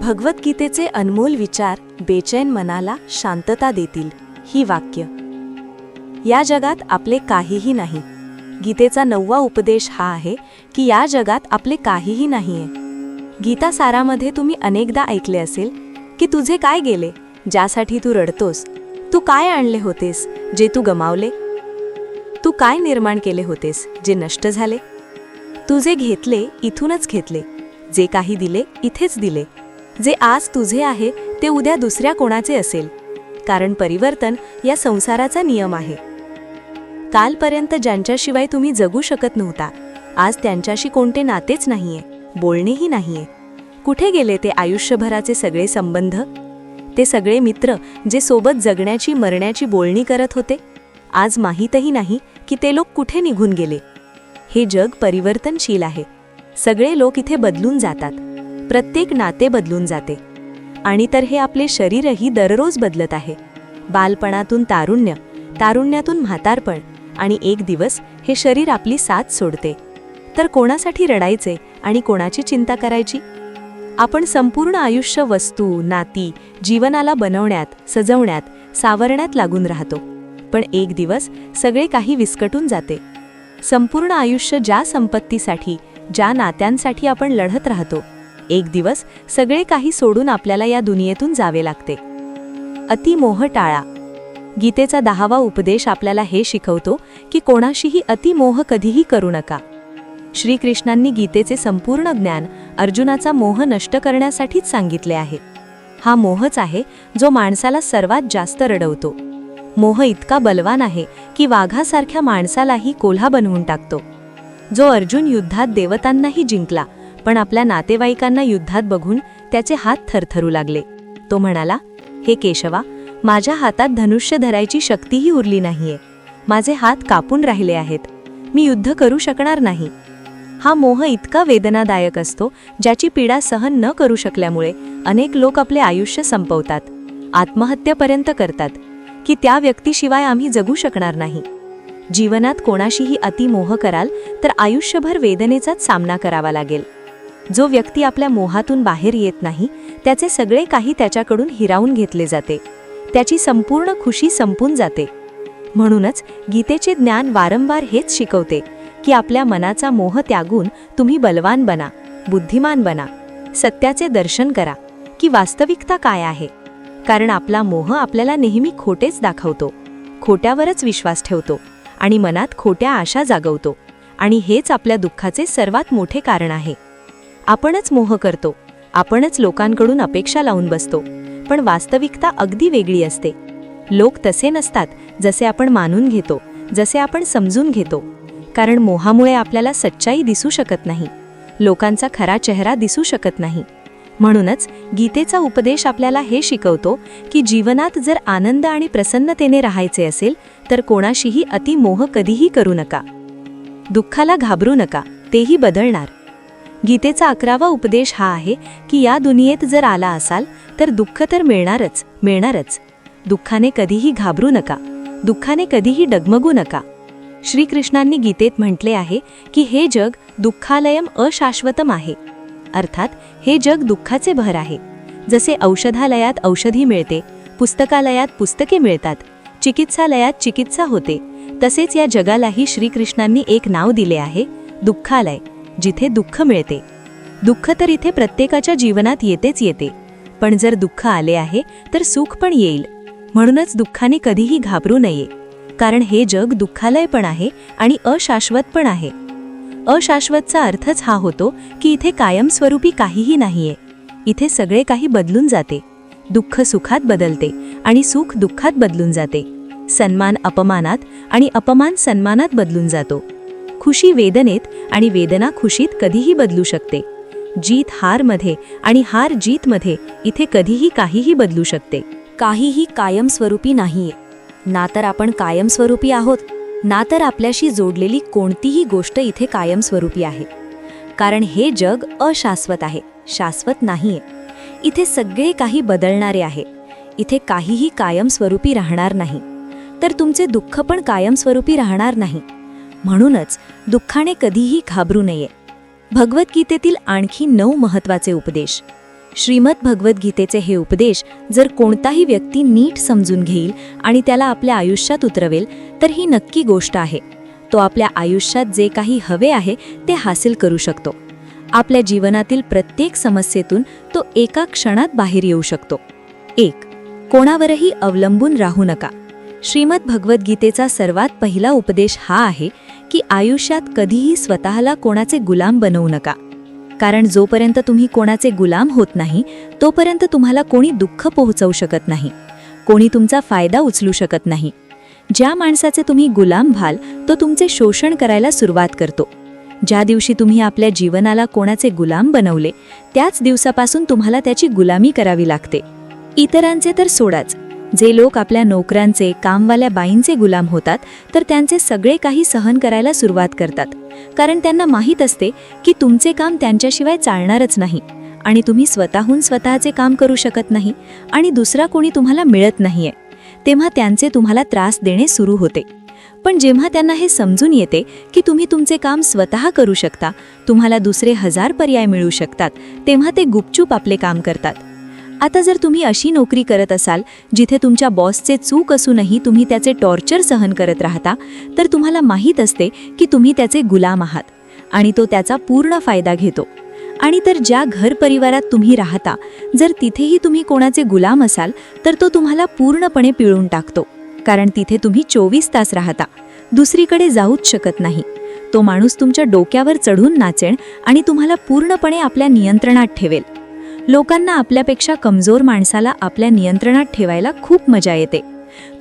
भगवद्गीतेचे अनमोल विचार बेचैन मनाला शांतता देतील. ही वाक्य. या जगात आपले काहीही नाही. गीतेचा 9वा उपदेश हा आहे की या जगात आपले काहीही नाहीये. गीता सारामध्ये तुम्ही अनेकदा ऐकले असेल की तुझे काय गेले, ज्यासाठी तू रडतोस. तू काय आणले होतेस, जे तू गमावले. तू काय निर्माण केले होतेस, जे नष्ट झाले. तू जे घेतले इथूनच घेतले, जे काही दिले इथेच दिले. जे आज तुझे आहे ते उद्या दुसऱ्या कोणाचे असेल, कारण परिवर्तन या संसाराचा नियम आहे. कालपर्यंत ज्यांच्याशिवाय तुम्ही जगू शकत नव्हता, आज त्यांच्याशी कोणते नातेच नाहीये, बोलणेही नाहीये. कुठे गेले ते आयुष्यभराचे सगळे संबंध, ते सगळे मित्र जे सोबत जगण्याची मरण्याची बोलणी करत होते. आज माहीतही नाही की ते लोक कुठे निघून गेले. हे जग परिवर्तनशील आहे. सगळे लोक इथे बदलून जातात, प्रत्येक नाते बदलून जाते. आणि तर हे आपले शरीरही दररोज बदलत आहे. बालपणातून तारुण्य, तारुण्यातून म्हातारपण, आणि एक दिवस हे शरीर आपली साथ सोडते. तर कोणासाठी रडायचे आणि कोणाची चिंता करायची. आपण संपूर्ण आयुष्य वस्तू, नाती, जीवनाला बनवण्यात, सजवण्यात, सावरण्यात लागून राहतो. पण एक दिवस सगळे काही विस्कटून जाते. संपूर्ण आयुष्य ज्या संपत्तीसाठी, ज्या नात्यांसाठी आपण लढत राहतो, एक दिवस सगळे काही सोडून आपल्याला या दुनियेतून जावे लागते. अतिमोह टाळा. गीतेचा 10वा उपदेश आपल्याला हे शिकवतो की कोणाशीही अतिमोह कधीही करू नका. श्रीकृष्णांनी गीतेचे संपूर्ण ज्ञान अर्जुनाचा मोह नष्ट करण्यासाठीच सांगितले आहे. हा मोहच आहे जो माणसाला सर्वात जास्त रडवतो. मोह इतका बलवान आहे की वाघासारख्या माणसालाही कोल्हा बनवून टाकतो. जो अर्जुन युद्धात देवतांनाही जिंकला, पण आपल्या नातेवाईकांना युद्धात बघून त्याचे हात थरथरू लागले. तो म्हणाला, हे केशवा, माझ्या हातात धनुष्य धरायची शक्तीही उरली नाहीये. माझे हात कापून राहिले आहेत. मी युद्ध करू शकणार नाही. हा मोह इतका वेदनादायक असतो, ज्याची पीडा सहन न करू शकल्यामुळे अनेक लोक आपले आयुष्य संपवतात, आत्महत्येपर्यंत करतात की त्या व्यक्तीशिवाय आम्ही जगू शकणार नाही. जीवनात कोणाशीही अतिमोह कराल तर आयुष्यभर वेदनेचाच सामना करावा लागेल. जो व्यक्ती आपल्या मोहातून बाहेर येत नाही, त्याचे सगळे काही त्याच्याकडून हिरावून घेतले जाते. त्याची संपूर्ण खुशी संपून जाते. म्हणूनच गीतेचे ज्ञान वारंवार हेच शिकवते की आपल्या मनाचा मोह त्यागून तुम्ही बलवान बना, बुद्धिमान बना, सत्याचे दर्शन करा की वास्तविकता काय आहे. कारण आपला मोह आपल्याला नेहमी खोटेच दाखवतो, खोट्यावरच विश्वास ठेवतो आणि मनात खोट्या आशा जागवतो. आणि हेच आपल्या दुःखाचे सर्वात मोठे कारण आहे. आपणच मोह करतो, आपणच लोकांकडून अपेक्षा लावून बसतो, पण वास्तविकता अगदी वेगळी असते. लोक तसे नसतात जसे आपण मानून घेतो, जसे आपण समजून घेतो. कारण मोहामुळे आपल्याला सच्चाई दिसू शकत नाही, लोकांचा खरा चेहरा दिसू शकत नाही. म्हणूनच गीतेचा उपदेश आपल्याला हे शिकवतो की जीवनात जर आनंद आणि प्रसन्नतेने राहायचे असेल तर कोणाशीही अतिमोह कधीही करू नका. दुःखाला घाबरू नका, तेही बदलणार. गीतेचा 11वा उपदेश हा आहे की या दुनियेत जर आला असाल तर दुःख तर मिळणारच, मिळणारच. दुःखाने कधीही घाबरू नका, दुःखाने कधीही डगमगू नका. श्रीकृष्णांनी गीतेत म्हटले आहे की हे जग दुःखालयम अशाश्वतम आहे. अर्थात हे जग दुःखाचे भर आहे. जसे औषधालयात औषधी मिळते, पुस्तकालयात पुस्तके मिळतात, चिकित्सालयात चिकित्सा होते, तसेच या जगालाही श्रीकृष्णांनी एक नाव दिले आहे, दुःखालय, जिथे दुःख मिळते. दुःख तर इथे प्रत्येकाच्या जीवनात येतेच येते, पण जर दुःख आले आहे तर सुख पण येईल. म्हणूनच दुःखाने कधीही घाबरू नये, कारण हे जग दुःखालय पण आहे आणि अशाश्वत पण आहे. अशाश्वतचा अर्थच हा होतो की इथे कायमस्वरूपी काहीही नाहीये. इथे सगळे काही बदलून जाते. दुःख सुखात बदलते आणि सुख दुःखात बदलून जाते. सन्मान अपमानात आणि अपमान सन्मानात बदलून जातो. खुशी वेदनेत आणि वेदना खुशीत कधीही बदलू शकते. जीत हारमध्ये आणि हार जीतमध्ये इथे कधीही काहीही बदलू शकते. काहीही कायमस्वरूपी नाहीये. ना तर आपण कायमस्वरूपी आहोत, ना तर आपल्याशी जोडलेली कोणतीही गोष्ट इथे कायमस्वरूपी आहे. कारण हे जग अशाश्वत आहे, शाश्वत नाहीये. इथे सगळे काही बदलणारे आहे. इथे काहीही कायमस्वरूपी राहणार नाही. तर तुमचे दुःख पण कायमस्वरूपी राहणार नाही. म्हणूनच दुःखाने कधीही घाबरू नये. भगवद्गीतेतील आणखी 9 महत्त्वाचे उपदेश. श्रीमद भगवद्गीतेचे हे उपदेश जर कोणताही व्यक्ती नीट समजून घेईल आणि त्याला आपल्या आयुष्यात उतरवेल तर ही नक्की गोष्ट आहे. तो आपल्या आयुष्यात जे काही हवे आहे ते हासिल करू शकतो. आपल्या जीवनातील प्रत्येक समस्येतून तो एका क्षणात बाहेर येऊ शकतो. 1. कोणावरही अवलंबून राहू नका. श्रीमद भगवद्गीतेचा सर्वात पहिला उपदेश हा आहे की आयुष्यात कधीही स्वतःला कोणाचे गुलाम बनवू नका. कारण जोपर्यंत तुम्ही कोणाचे गुलाम होत नाही तोपर्यंत तुम्हाला कोणी दुःख पोहोचवू शकत नाही, कोणी तुमचा फायदा उचलू शकत नाही. ज्या माणसाचे तुम्ही गुलाम व्हाल तो तुमचे शोषण करायला सुरुवात करतो. ज्या दिवशी तुम्ही आपल्या जीवनाला कोणाचे गुलाम बनवले त्याच दिवसापासून तुम्हाला त्याची गुलामी करावी लागते. इतरांचे तर सोडाच, जे लोक आपल्या नोकरांचे, कामवाल्या बाईंचे गुलाम होतात तर त्यांचे सगळे काही सहन करायला सुरुवात करतात. कारण त्यांना माहीत असते की तुमचे काम त्यांच्याशिवाय चालणारच नाही आणि तुम्ही स्वतःहून स्वतःचे काम करू शकत नाही आणि दुसरा कोणी तुम्हाला मिळत नाहीये. तेव्हा त्यांचे तुम्हाला त्रास देणे सुरू होते. पण जेव्हा त्यांना हे समजून येते की तुम्ही तुमचे काम स्वतः करू शकता, तुम्हाला दुसरे 1000 पर्याय मिळू शकतात, तेव्हा ते गुपचूप आपले काम करतात. आता जर तुम्ही अशी नोकरी करत असाल जिथे तुमच्या बॉसचे चूक असूनही तुम्ही त्याचे टॉर्चर सहन करत राहता, तर तुम्हाला माहीत असते की तुम्ही त्याचे गुलाम आहात आणि तो त्याचा पूर्ण फायदा घेतो. आणि तर ज्या घर परिवारात तुम्ही राहता, जर तिथेही तुम्ही कोणाचे गुलाम असाल तर तो तुम्हाला पूर्णपणे पिळून टाकतो. कारण तिथे तुम्ही 24 तास राहता, दुसरीकडे जाऊच शकत नाही. तो माणूस तुमच्या डोक्यावर चढून नाचेल आणि तुम्हाला पूर्णपणे आपल्या नियंत्रणात ठेवेल. लोकांना आपल्यापेक्षा कमजोर माणसाला आपल्या नियंत्रणात ठेवायला खूप मजा येते.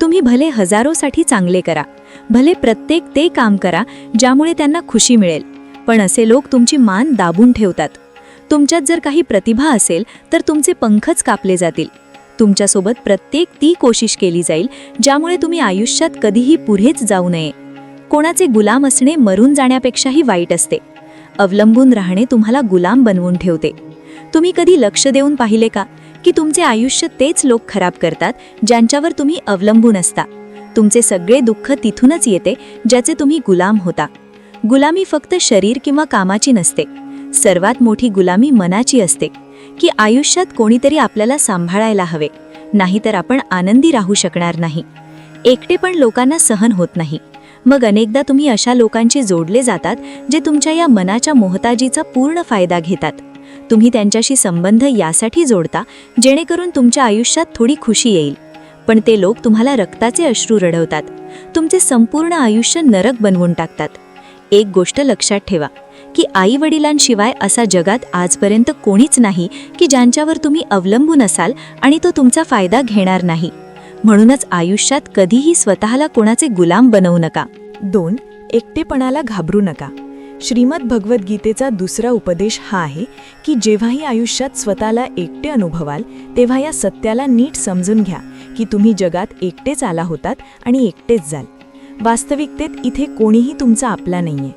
तुम्ही भले हजारोसाठी चांगले करा, भले प्रत्येक ते काम करा ज्यामुळे त्यांना खुशी मिळेल, पण असे लोक तुमची मान दाबून ठेवतात. तुमच्यात जर काही प्रतिभा असेल तर तुमचे पंखच कापले जातील. तुमच्यासोबत प्रत्येक ती कोशिश केली जाईल ज्यामुळे तुम्ही आयुष्यात कधीही पुढेच जाऊ नये. कोणाचे गुलाम असणे मरून जाण्यापेक्षाही वाईट असते. अवलंबून राहणे तुम्हाला गुलाम बनवून ठेवते. तुम्ही कधी लक्ष देऊन पाहिले का की तुमचे आयुष्य तेच लोक खराब करतात ज्यांच्यावर तुम्ही अवलंबून असता. तुमचे सगळे दुःख तिथूनच येते ज्याचे तुम्ही गुलाम होता. गुलामी फक्त शरीर किंवा कामाची नसते, सर्वात मोठी गुलामी मनाची असते की आयुष्यात कोणीतरी आपल्याला सांभाळायला हवे, नाहीतर आपण आनंदी राहू शकणार नाही. एकटेपण लोकांना सहन होत नाही. मग अनेकदा तुम्ही अशा लोकांशी जोडले जातात जे तुमच्या या मनाच्या मोहताजीचा पूर्ण फायदा घेतात. तुम्ही त्यांच्याशी संबंध यासाठी जोडता जेणेकरून तुमच्या आयुष्यात थोडी खुशी येईल, पण ते लोक तुम्हाला रक्ताचे अश्रू रडवतात, तुमचे संपूर्ण आयुष्य नरक बनवून टाकतात. एक गोष्ट लक्षात ठेवा की आई-वडिलांशिवाय असा जगात आजपर्यंत कोणीच नाही की ज्यांच्यावर तुम्ही अवलंबून असाल आणि तो तुमचा फायदा घेणार नाही. म्हणूनच आयुष्यात कधीही स्वतःला कोणाचे गुलाम बनवू नका. 2. एकटेपणाला घाबरू नका. श्रीमद भगवद्गीतेचा दुसरा उपदेश हा आहे की जेव्हाही आयुष्यात स्वतःला एकटे अनुभवाल तेव्हा या सत्याला नीट समजून घ्या की तुम्ही जगात एकटेच आला होतात आणि एकटेच जाल. वास्तविकतेत इथे कोणीही तुमचा आपला नाहीये.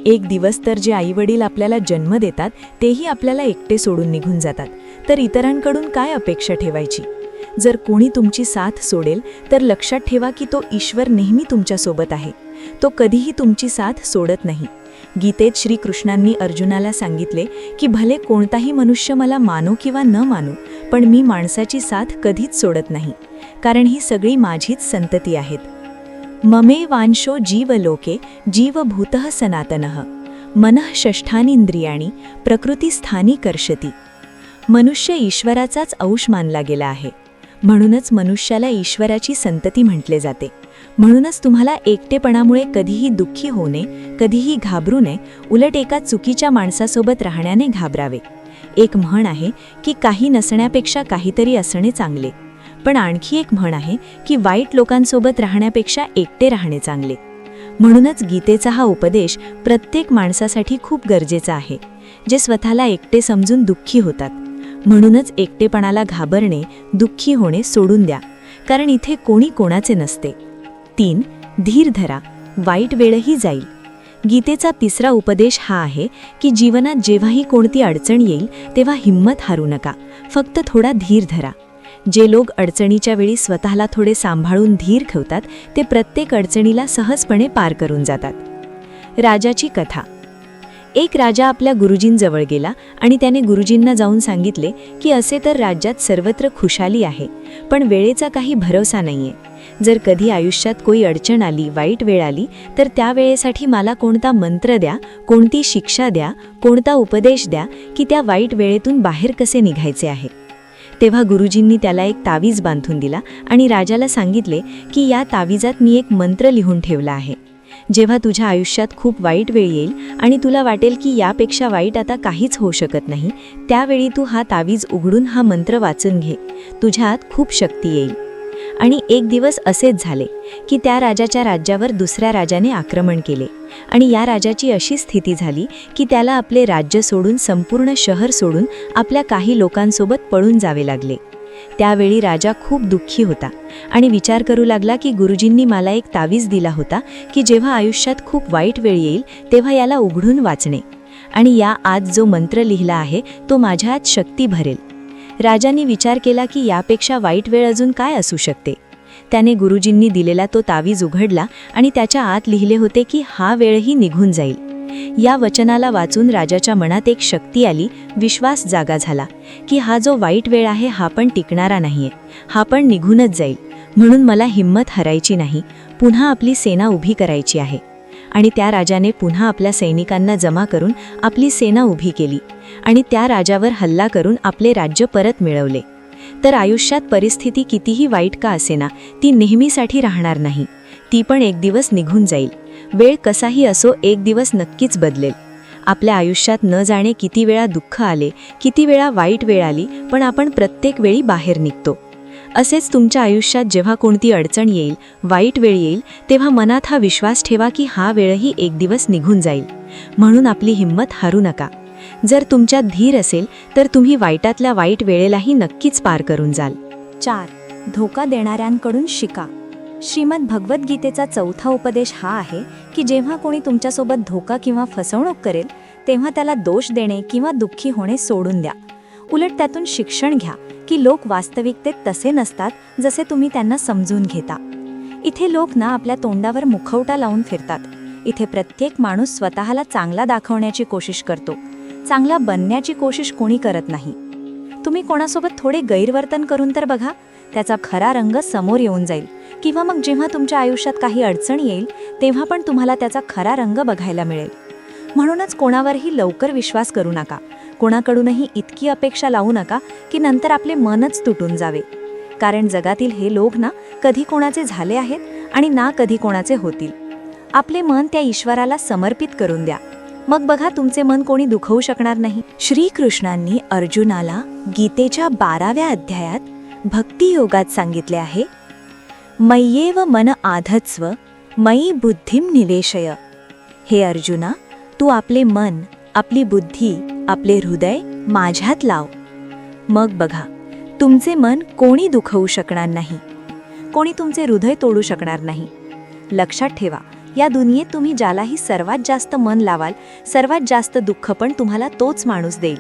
एक दिवस तर जे आईवडील आपल्याला जन्म देतात तेही आपल्याला एकटे सोडून निघून जातात, तर इतरांकडून काय अपेक्षा ठेवायची. जर कोणी तुमची साथ सोडेल तर लक्षात ठेवा की तो ईश्वर नेहमी तुमच्यासोबत आहे. तो कधीही तुमची साथ सोडत नाही. गीतेत श्रीकृष्णांनी अर्जुनाला सांगितले की भले कोणताही मनुष्य मला मानो किंवा न मानो, पण मी माणसाची साथ कधीच सोडत नाही, कारण ही सगळी माझीच संतती आहेत. ममे वांशो जीवलोके जीवभूतः सनातनः मनः षष्ठानींद्रियाणी प्रकृतीस्थानी कर्षती. मनुष्य ईश्वराचाच अंश मानला गेला आहे, म्हणूनच मनुष्याला ईश्वराची संतती म्हटले जाते. म्हणूनच तुम्हाला एकटेपणामुळे कधीही दुःखी होऊ नये, कधीही घाबरू नये, उलट एका चुकीच्या माणसासोबत राहण्याने घाबरावे. एक म्हण आहे की काही नसण्यापेक्षा काहीतरी असणे चांगले, पण आणखी एक म्हण आहे की वाईट लोकांसोबत राहण्यापेक्षा एकटे राहणे चांगले. म्हणूनच गीतेचा हा उपदेश प्रत्येक माणसासाठी खूप गरजेचा आहे, जे स्वतःला एकटे समजून दुःखी होतात. म्हणूनच एकटेपणाला घाबरणे, दुःखी होणे सोडून द्या, कारण इथे कोणी कोणाचे नसते. 3. धीर धरा, वाईट वेळही जाईल. गीतेचा तिसरा उपदेश हा आहे की जीवनात जेव्हाही कोणती अडचण येईल तेव्हा हिंमत हारू नका, फक्त थोडा धीर धरा. जे लोक अडचणीच्या वेळी स्वतःला थोडे सांभाळून धीर ठेवतात ते प्रत्येक अडचणीला सहजपणे पार करून जातात. राजाची कथा. एक राजा आपल्या गुरुजींजवळ गेला आणि त्याने गुरुजींना जाऊन सांगितले की असे तर राज्यात सर्वत्र खुशाली आहे, पण वेळेचा काही भरोसा नाहीये. जर कधी आयुष्यात कोई अडचण आली, वाईट वेळ आली, तर त्या वेळेसाठी मला कोणता मंत्र द्या, कोणती शिक्षा द्या, कोणता उपदेश द्या की त्या वाईट वेळेतून बाहेर कसे निघायचे आहे. तेव्हा गुरुजींनी त्याला एक तावीज बांधून दिला आणि राजाला सांगितले की या तावीजात मी एक मंत्र लिहून ठेवला आहे. जेव्हा तुझ्या आयुष्यात खूप वाईट वेळ येईल आणि तुला वाटेल की यापेक्षा वाईट आता काहीच होऊ शकत नाही, त्यावेळी तू हा तावीज उघडून हा मंत्र वाचून घे. तुझ्यात खूप शक्ती येईल. आणि एक दिवस असेच झाले की त्या राजाच्या राज्यावर दुसऱ्या राजाने आक्रमण केले आणि या राजाची अशी स्थिती झाली की त्याला आपले राज्य सोडून, संपूर्ण शहर सोडून आपल्या काही लोकांसोबत पळून जावे लागले. त्यावेळी राजा खूप दुःखी होता आणि विचार करू लागला की गुरुजींनी मला एक तावीज दिला होता की जेव्हा आयुष्यात खूप वाईट वेळ येईल तेव्हा याला उघडून वाचणे, आणि या आज जो मंत्र लिहिला आहे तो माझ्या आत शक्ती भरेल. राजांनी विचार केला की यापेक्षा वाईट वेळ अजून काय असू शकते. त्याने गुरुजींनी दिलेला तो तावीज उघडला आणि त्याच्या आत लिहिले होते की हा वेळही निघून जाईल. या वचनाला वाचून राजाच्या मनात एक शक्ती आली, विश्वास जागा झाला की हा जो वाईट वेळ आहे हा पण टिकणारा नाहीये, हा पण निघूनच जाईल. म्हणून मला हिंमत हरायची नाही, पुन्हा आपली सेना उभी करायची आहे. आणि त्या राजाने पुन्हा आपल्या सैनिकांना जमा करून आपली सेना उभी केली आणि त्या राजावर हल्ला करून आपले राज्य परत मिळवले. तर आयुष्यात परिस्थिती कितीही वाईट का असेना, ती नेहमीसाठी राहणार नाही, ती पण एक दिवस निघून जाईल. वेळ कसाही असो, एक दिवस नक्कीच बदलेल. आपल्या आयुष्यात न जाणे किती वेळा दुःख आले, किती वेळा वाईट वेळ आली, पण आपण प्रत्येक वेळी बाहेर निघतो. असेच तुमच्या आयुष्यात जेव्हा कोणती अडचण येईल, वाईट वेळ येईल, तेव्हा मनात हा विश्वास ठेवा की हा वेळही एक दिवस निघून जाईल. म्हणून आपली हिंमत हारू नका. जर तुमच्यात धीर असेल तर तुम्ही वाईटातल्या वाईट वेळेलाही नक्कीच पार करून जाल. 4. धोका देणाऱ्यांकडून शिका. श्रीमद भगवद्गीतेचा चौथा उपदेश हा आहे की जेव्हा कोणी तुमच्यासोबत धोका किंवा फसवणूक करेल तेव्हा त्याला दोष देणे किंवा दुःखी होणे सोडून द्या. उलट त्यातून शिक्षण घ्या की लोक वास्तविकतेत तसे नसतात जसे तुम्ही त्यांना समजून घेता. इथे लोक ना आपल्या तोंडावर मुखवटा लावून फिरतात. इथे प्रत्येक माणूस स्वतःला चांगला दाखवण्याची कोशिश करतो, चांगला बनण्याची कोशिश कोणी करत नाही. तुम्ही कोणासोबत थोडे गैरवर्तन करून तर बघा, त्याचा खरा रंग समोर येऊन जाईल. किंवा मग जेव्हा तुमच्या आयुष्यात काही अडचण येईल तेव्हा पण तुम्हाला त्याचा खरा रंग बघायला मिळेल. म्हणूनच कोणावरही लवकर विश्वास करू नका, कोणाकडूनही इतकी अपेक्षा लावू नका की नंतर आपले मनच तुटून जावे. कारण जगातील हे लोक ना कधी कोणाचे झाले आहेत आणि ना कधी कोणाचे होतील. आपले मन त्या ईश्वराला समर्पित करून द्या, मग बघा तुमचे मन कोणी दुखवू शकणार नाही. श्रीकृष्णांनी अर्जुनाला गीतेच्या 12व्या अध्यायात भक्तियोगात सांगितले आहे, मय्येव मन आधत्स्व मयी बुद्धिम निवेशय. हे अर्जुना, तू आपले मन, आपली बुद्धी, आपले हृदय माझ्यात लाव. मग बघा तुमचे मन कोणी दुखवू शकणार नाही, कोणी तुमचे हृदय तोडू शकणार नाही. लक्षात ठेवा, या दुनियेत तुम्ही ज्यालाही सर्वात जास्त मन लावाल, सर्वात जास्त दुःख पण तुम्हाला तोच माणूस देईल.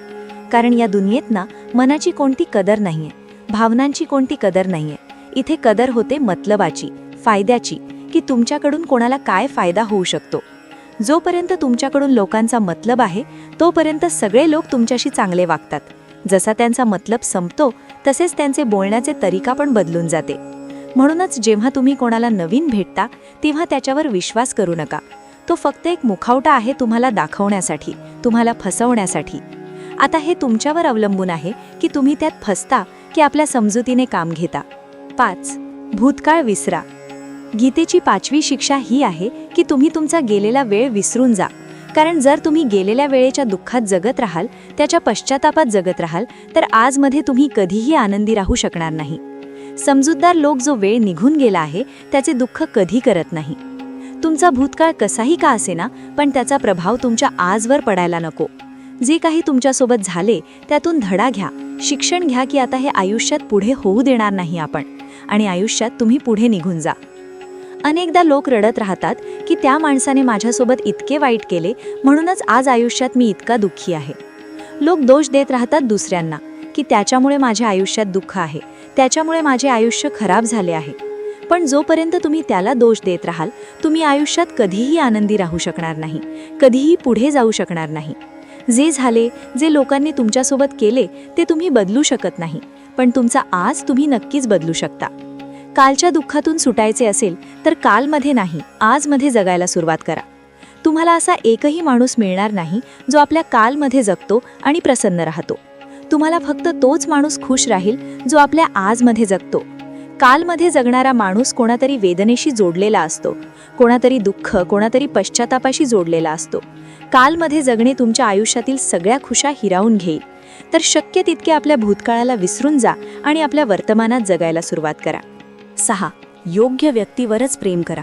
कारण या दुनियेत ना मनाची कोणती कदर नाहीये, भावनांची कोणती कदर नाहीये. इथे कदर होते मतलबाची, फायद्याची, की तुमच्याकडून कोणाला काय फायदा होऊ शकतो. जोपर्यंत तुमच्याकडून लोकांचा मतलब आहे तोपर्यंत सगळे लोक तुमच्याशी चांगले वागतात. जसा त्यांचा मतलब संपतो तसेच त्यांचे बोलण्याचे तरीका पण बदलून जाते. म्हणूनच जेव्हा तुम्ही कोणाला नवीन भेटता तेव्हा त्याच्यावर विश्वास करू नका. तो फक्त एक मुखवटा आहे तुम्हाला दाखवण्यासाठी, तुम्हाला फसवण्यासाठी. आता हे तुमच्यावर अवलंबून आहे की तुम्ही त्यात फसता की आपल्या समजुतीने काम घेता. 5. भूतकाळ विसरा. गीतेची 5वी शिक्षा ही आहे की तुम्ही तुमचा गेलेला वेळ विसरून जा. कारण जर तुम्ही गेलेल्या वेळेच्या दुःखात जगत राहाल, त्याच्या पश्चातापात जगत राहाल, तर आजमध्ये तुम्ही कधीही आनंदी राहू शकणार नाही. समजूतदार लोक जो वेळ निघून गेला आहे त्याचे दुःख कधी करत नाही. तुमचा भूतकाळ कसाही का असेना, पण त्याचा प्रभाव तुमच्या आजवर पडायला नको. जे काही तुमच्यासोबत झाले त्यातून धडा घ्या, शिक्षण घ्या की आता हे आयुष्यात पुढे होऊ देणार नाही आपण, आणि आयुष्यात तुम्ही पुढे निघून जा. अनेकदा लोक रडत राहतात की त्या माणसाने माझ्यासोबत इतके वाईट केले म्हणूनच आज आयुष्यात मी इतका दुःखी आहे. लोक दोष देत राहतात दुसऱ्यांना की त्याच्यामुळे माझ्या आयुष्यात दुःख आहे, त्याच्यामुळे माझे आयुष्य खराब झाले आहे. पण जोपर्यंत तुम्ही त्याला दोष देत राहाल, तुम्ही आयुष्यात कधीही आनंदी राहू शकणार नाही, कधीही पुढे जाऊ शकणार नाही. जे झाले, जे लोकांनी तुमच्यासोबत केले, ते तुम्ही बदलू शकत नाही, पण तुमचा आज तुम्ही नक्कीच बदलू शकता. कालच्या दुःखातून सुटायचे असेल तर कालमध्ये नाही, आजमध्ये जगायला सुरुवात करा. तुम्हाला असा एकही माणूस मिळणार नाही जो आपल्या कालमध्ये जगतो आणि प्रसन्न राहतो. तुम्हाला फक्त तोच माणूस खुश राहील जो आपल्या आजमध्ये जगतो. कालमध्ये जगणारा माणूस कोणातरी वेदनेशी जोडलेला असतो, कोणातरी दुःख, कोणातरी पश्चातापाशी जोडलेला असतो. कालमध्ये जगणे तुमच्या आयुष्यातील सगळ्या खुशा हिरावून घेईल. तर शक्य तितके आपल्या भूतकाळाला विसरून जा आणि आपल्या वर्तमानात जगायला सुरुवात करा. 6. योग्य व्यक्तीवरच प्रेम करा.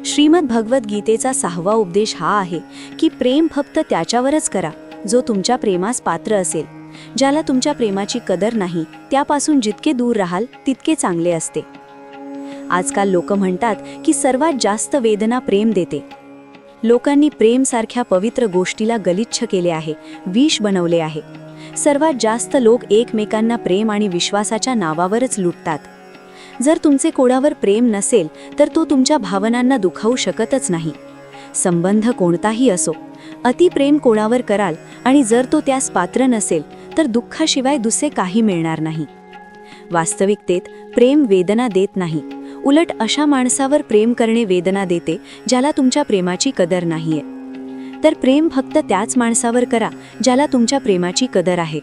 श्रीमद भगवद्गीतेचा 6वा उपदेश हा आहे की प्रेम फक्त त्याच्यावरच करा जो तुमच्या प्रेमास पात्र असेल. ज्याला तुमच्या प्रेमाची कदर नाही त्यापासून जितके दूर राहाल तितके चांगले असते. आजकाल लोक म्हणतात की सर्वात जास्त वेदना प्रेम देते. लोकांनी प्रेम सारख्या पवित्र गोष्टीला गलिच्छ केले आहे, विष बनवले आहे. सर्वात जास्त लोक एकमेकांना प्रेम आणि विश्वासाच्या नावावरच लुटतात. जर तुमचे कोणावर प्रेम नसेल तर तो तुमच्या भावनांना दुखावू शकतच नाही. संबंध कोणताही असो, अतिप्रेम कोणावर कराल आणि जर तो त्यास पात्र नसेल तर दुःखाशिवाय दुसरे काही मिळणार नाही. वास्तविकतेत प्रेम वेदना देत नाही, उलट अशा माणसावर प्रेम करणे वेदना देते ज्याला तुमच्या प्रेमाची कदर नाहीये. तर प्रेम फक्त त्याच माणसावर करा ज्याला तुमच्या प्रेमाची कदर आहे.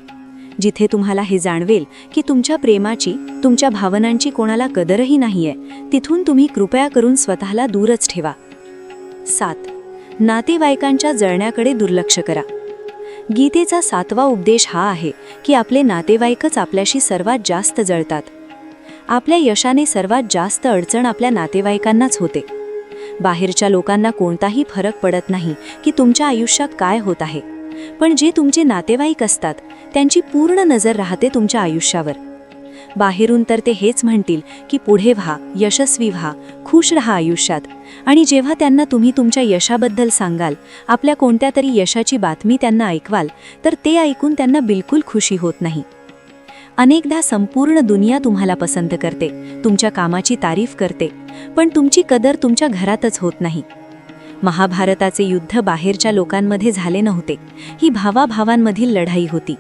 जिथे तुम्हाला हे जाणवेल की तुमच्या प्रेमाची, तुमच्या भावनांची कोणाला कदरही नाहीये, तिथून तुम्ही कृपया करून स्वतःला दूरच ठेवा. 7. नातेवाईकांच्या जळण्याकडे दुर्लक्ष करा. गीतेचा 7वा उपदेश हा आहे की आपले नातेवाईकच आपल्याशी सर्वात जास्त जळतात. आपल्या यशाने सर्वात जास्त अडचण आपल्या नातेवाईकांनाच होते. बाहेरच्या लोकांना कोणताही फरक पडत नाही की तुमच्या आयुष्यात काय होत आहे, पण जे तुमचे नातेवाईक असतात त्यांची पूर्ण नजर राहते तुमच्या आयुष्यावर. बाहेरून तर ते हेच म्हणतील की पुढे व्हा, यशस्वी व्हा, खुश राहा आयुष्यात, आणि जेव्हा त्यांना तुम्ही तुमच्या यशाबद्दल सांगाल, आपल्या कोणत्या तरी यशाची बातमी त्यांना ऐकवाल, तर ते ऐकून त्यांना बिलकुल खुशी होत नाही. अनेकदा संपूर्ण दुनिया तुम्हाला पसंत करते, तुमच्या कामाची तारीफ करते, पण तुमची कदर तुमच्या घरातच होत नाही. महाभारताचे युद्ध बाहेरच्या लोकांमध्ये झाले नव्हते, ही भावाभावांमधील लढाई होती.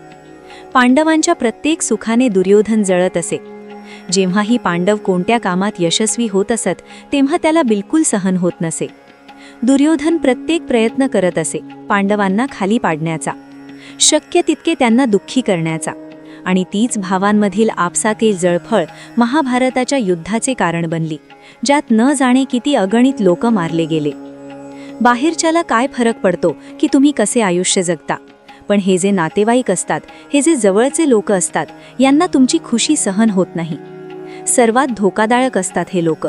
पांडवांच्या प्रत्येक सुखाने दुर्योधन जळत असे. जेव्हाही पांडव कोणत्या कामात यशस्वी होत असत तेव्हा त्याला बिलकुल सहन होत नसे. दुर्योधन प्रत्येक प्रयत्न करत असे पांडवांना खाली पाडण्याचा, शक्य तितके त्यांना दुःखी करण्याचा, आणि तीच भावांमधील आपसातील जळफळ महाभारताच्या युद्धाचे कारण बनली, ज्यात न जाणे किती अगणित लोक मारले गेले. बाहेरच्याला काय फरक पडतो की तुम्ही कसे आयुष्य जगता, पण हे जे नातेवाईक असतात, हे जे जवळचे लोक असतात, यांना तुमची खुशी सहन होत नाही. सर्वात धोकादायक असतात हे लोक,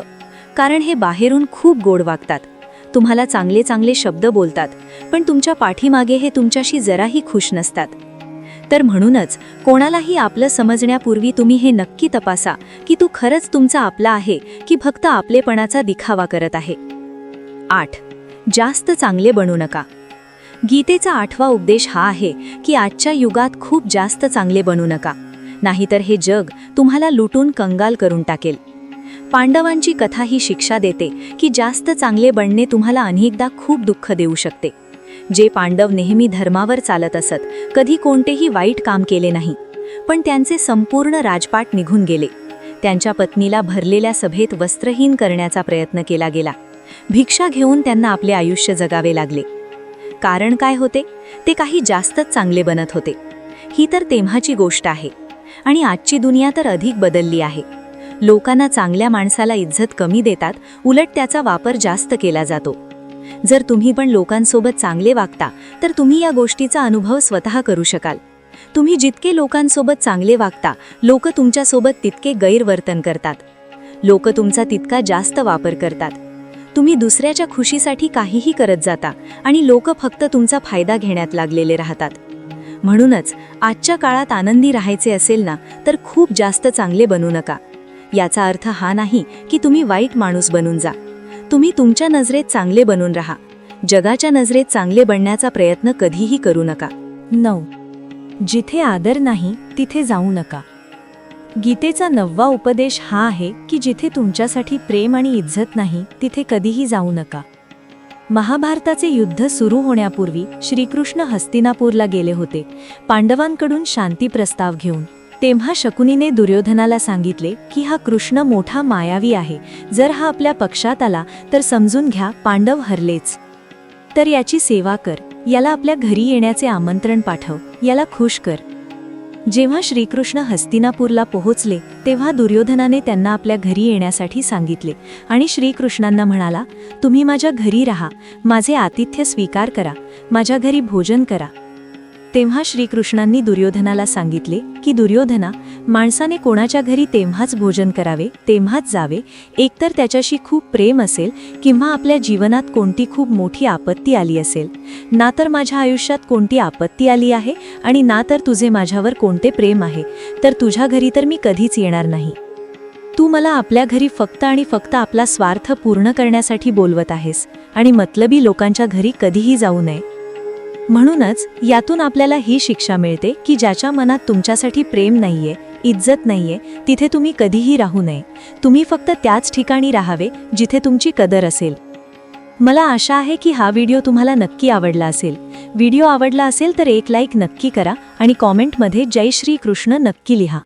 कारण हे बाहेरून खूप गोड वागतात, तुम्हाला चांगले चांगले शब्द बोलतात, पण तुमच्या पाठीमागे हे तुमच्याशी जराही खुश नसतात. तर म्हणूनच कोणालाही आपलं समजण्यापूर्वी तुम्ही हे नक्की तपासा की तू खरंच तुमचा आपला आहे की फक्त आपलेपणाचा दिखावा करत आहे. 8. जास्त चांगले बनू नका. गीतेचा 8वा उपदेश हा आहे की आजच्या युगात खूप जास्त चांगले बनू नका, नाहीतर हे जग तुम्हाला लुटून कंगाल करून टाकेल. पांडवांची कथा ही शिक्षा देते की जास्त चांगले बनणे तुम्हाला अनेकदा खूप दुःख देऊ शकते. जे पांडव नेहमी धर्मावर चालत असत, कधी कोणतेही वाईट काम केले नाही, पण त्यांचे संपूर्ण राजपाट निघून गेले. त्यांच्या पत्नीला भरलेल्या सभेत वस्त्रहीन करण्याचा प्रयत्न केला गेला. भिक्षा घेऊन त्यांना आपले आयुष्य जगावे लागले. कारण काय होते? ते काही जास्तच चांगले बनत होते. ही तर तेव्हाची गोष्ट आहे, आणि आजची दुनिया तर अधिक बदलली आहे. लोकांना चांगल्या माणसाला इज्जत कमी देतात, उलट त्याचा वापर जास्त केला जातो. जर तुम्ही पण लोकांसोबत चांगले वागता तर तुम्ही या गोष्टीचा अनुभव स्वतः करू शकाल. तुम्ही जितके लोकांसोबत चांगले वागता, लोक तुमच्यासोबत तितके गैरवर्तन करतात. लोक तुमचा तितका जास्त वापर करतात. तुम्ही दुसऱ्याच्या खुशीसाठी काहीही करत जाता आणि लोक फक्त तुमचा फायदा घेण्यात लागलेले राहतात. म्हणूनच आजच्या काळात आनंदी राहायचे असेल ना, तर खूप जास्त चांगले बनू नका. याचा अर्थ हा नाही की तुम्ही वाईट माणूस बनून जा. तुम्ही तुमच्या नजरेत चांगले बनून राहा. जगाच्या नजरेत चांगले बनण्याचा प्रयत्न कधीही करू नका. 9. जिथे आदर नाही तिथे जाऊ नका. गीतेचा 9वा उपदेश हा आहे की जिथे तुमच्यासाठी प्रेम आणि इज्जत नाही तिथे कधीही जाऊ नका. महाभारताचे युद्ध सुरू होण्यापूर्वी श्रीकृष्ण हस्तिनापूरला गेले होते पांडवांकडून शांती प्रस्ताव घेऊन. तेव्हा शकुनीने दुर्योधनाला सांगितले की हा कृष्ण मोठा मायावी आहे, जर हा आपल्या पक्षात आला तर समजून घ्या पांडव हरलेच. तर याची सेवा कर, याला आपल्या घरी येण्याचे आमंत्रण पाठव, याला खुश कर. जेव्हा श्रीकृष्ण हस्तिनापूरला पोहोचले तेव्हा दुर्योधनाने त्यांना आपल्या घरी येण्यासाठी सांगितले आणि श्रीकृष्णांना म्हणाला, तुम्ही माझ्या घरी राहा, माझे आतिथ्य स्वीकार करा, माझ्या घरी भोजन करा. तेव्हा श्रीकृष्णांनी दुर्योधनाला सांगितले की दुर्योधना, माणसाने कोणाच्या घरी तेव्हाच भोजन करावे, तेव्हाच जावे, एकतर त्याच्याशी खूप प्रेम असेल किंवा आपल्या जीवनात कोणती खूप मोठी आपत्ती आली असेल, ना तर माझ्या आयुष्यात कोणती आपत्ती आली आहे आणि ना तर तुझे माझ्यावर कोणते प्रेम आहे, तर तुझ्या घरी तर मी कधीच येणार नाही. तू मला आपल्या घरी फक्त आणि फक्त आपला स्वार्थ पूर्ण करण्यासाठी बोलवत आहेस आणि मतलबी लोकांच्या घरी कधीही जाऊ नये. म्हणूनच यातून आपल्याला ही शिक्षा मिळते की ज्याच्या मनात तुमच्यासाठी प्रेम नाहीये, इज्जत नाहीये, तिथे तुम्ही कधीही राहू नये. तुम्ही फक्त त्याच ठिकाणी राहावे जिथे तुमची कदर असेल. मला आशा आहे की हा व्हिडिओ तुम्हाला नक्की आवडला असेल. व्हिडिओ आवडला असेल तर एक लाईक नक्की करा आणि कॉमेंटमध्ये जय श्री कृष्ण नक्की लिहा.